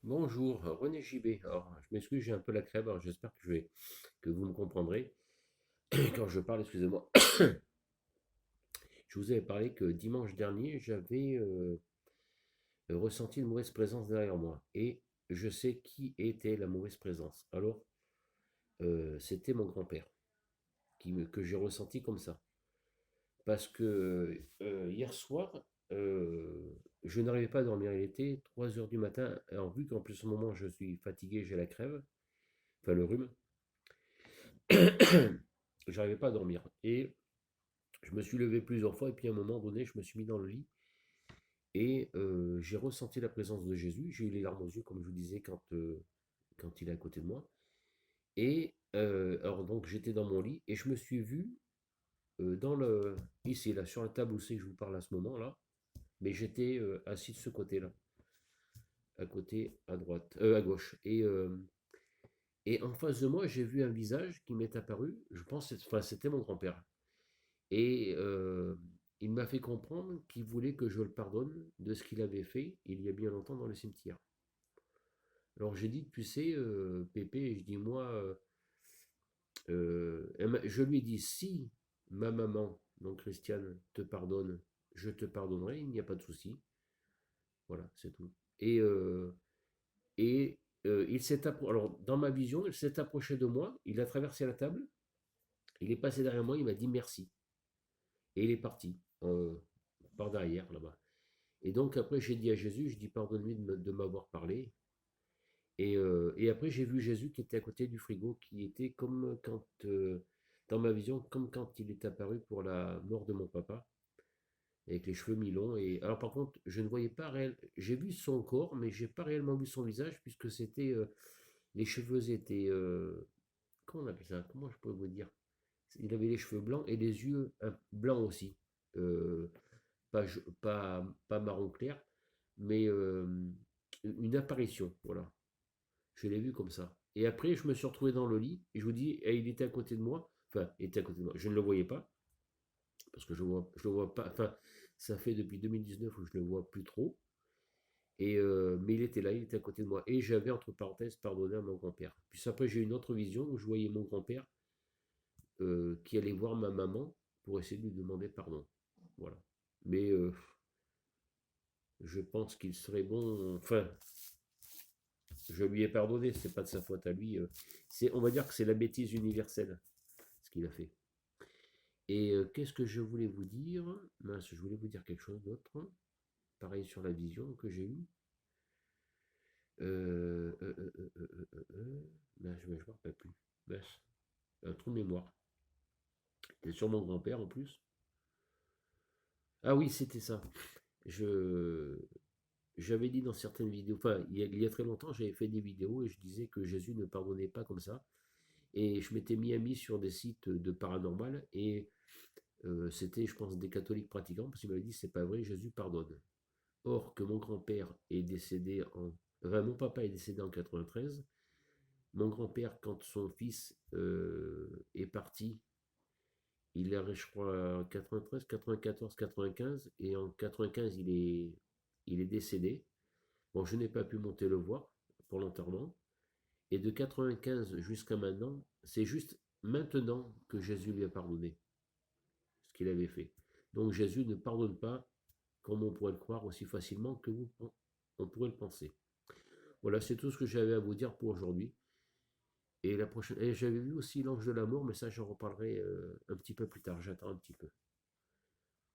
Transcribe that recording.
Bonjour, René JB. Alors, je m'excuse, j'ai un peu la crève, alors j'espère que vous me comprendrez quand je parle, excusez-moi. Je vous avais parlé que dimanche dernier, j'avais ressenti une mauvaise présence derrière moi. Et je sais qui était la mauvaise présence. Alors, c'était mon grand-père que j'ai ressenti comme ça. Parce que hier soir, je n'arrivais pas à dormir. Il était 3 heures du matin. Alors, vu qu'en plus, ce moment, je suis fatigué, j'ai la crève, enfin le rhume. J'arrivais pas à dormir. Et je me suis levé plusieurs fois, et puis à un moment donné, je me suis mis dans le lit, et j'ai ressenti la présence de Jésus. J'ai eu les larmes aux yeux, comme je vous disais, quand il est à côté de moi. Et alors donc j'étais dans mon lit, et je me suis vu ici, là, sur la table où c'est que je vous parle à ce moment-là, mais j'étais assis de ce côté-là, à côté, à droite, à gauche. Et en face de moi, j'ai vu un visage qui m'est apparu. Je pense que enfin, c'était mon grand-père. Et il m'a fait comprendre qu'il voulait que je le pardonne de ce qu'il avait fait il y a bien longtemps dans le cimetière. Alors j'ai dit, tu sais, Pépé, je dis, moi, je lui ai dit, si ma maman, donc Christiane, te pardonne, je te pardonnerai, il n'y a pas de souci. Voilà, c'est tout. Et, il s'est alors dans ma vision, il s'est approché de moi, il a traversé la table, il est passé derrière moi, il m'a dit merci. Et il est parti, par derrière, là-bas. Et donc après, j'ai dit à Jésus, je dis pardonne-lui de m'avoir parlé. Et après, j'ai vu Jésus qui était à côté du frigo, qui était comme quand, dans ma vision, comme quand il est apparu pour la mort de mon papa, avec les cheveux mi-longs. Et alors par contre, je ne voyais pas réel. J'ai vu son corps, mais j'ai pas réellement vu son visage, puisque c'était les cheveux étaient, comment on appelle ça? Comment je pourrais vous dire? Il avait les cheveux blancs et les yeux blancs aussi. Euh, pas marron clair, mais une apparition, voilà. Je l'ai vu comme ça. Et après, je me suis retrouvé dans le lit, et je vous dis, et il était à côté de moi, enfin, il était à côté de moi, je ne le voyais pas, parce que je le vois pas, enfin, ça fait depuis 2019 où je ne le vois plus trop, mais il était là, il était à côté de moi, et j'avais, entre parenthèses, pardonné à mon grand-père. Puis après, j'ai eu une autre vision où je voyais mon grand-père qui allait voir ma maman pour essayer de lui demander pardon. Voilà. Mais je pense qu'il serait bon, enfin, je lui ai pardonné, c'est pas de sa faute à lui. On va dire que c'est la bêtise universelle, ce qu'il a fait. Et qu'est-ce que je voulais vous dire? Mince, je voulais vous dire quelque chose d'autre. Pareil sur la vision que j'ai eue. Mince, je me rappelle plus. Mince, un trou de mémoire. C'est sur mon grand-père en plus. Ah oui, c'était ça. Je J'avais dit dans certaines vidéos, enfin il y a très longtemps, j'avais fait des vidéos et je disais que Jésus ne pardonnait pas comme ça. Et je m'étais mis à mis sur des sites de paranormal, et c'était, je pense, des catholiques pratiquants, parce qu'ils m'avaient dit, c'est pas vrai, Jésus pardonne. Or, que mon grand-père est décédé en... Enfin, mon papa est décédé en 93. Mon grand-père, quand son fils est parti, il avait, je crois, 93, 94, 95, et en 95, il est décédé. Bon, je n'ai pas pu monter le voir pour l'enterrement. Et de 95 jusqu'à maintenant, c'est juste maintenant que Jésus lui a pardonné ce qu'il avait fait. Donc Jésus ne pardonne pas comme on pourrait le croire aussi facilement que on pourrait le penser. Voilà, c'est tout ce que j'avais à vous dire pour aujourd'hui. Et la prochaine, et j'avais vu aussi l'ange de la mort, mais ça j'en reparlerai un petit peu plus tard. J'attends un petit peu.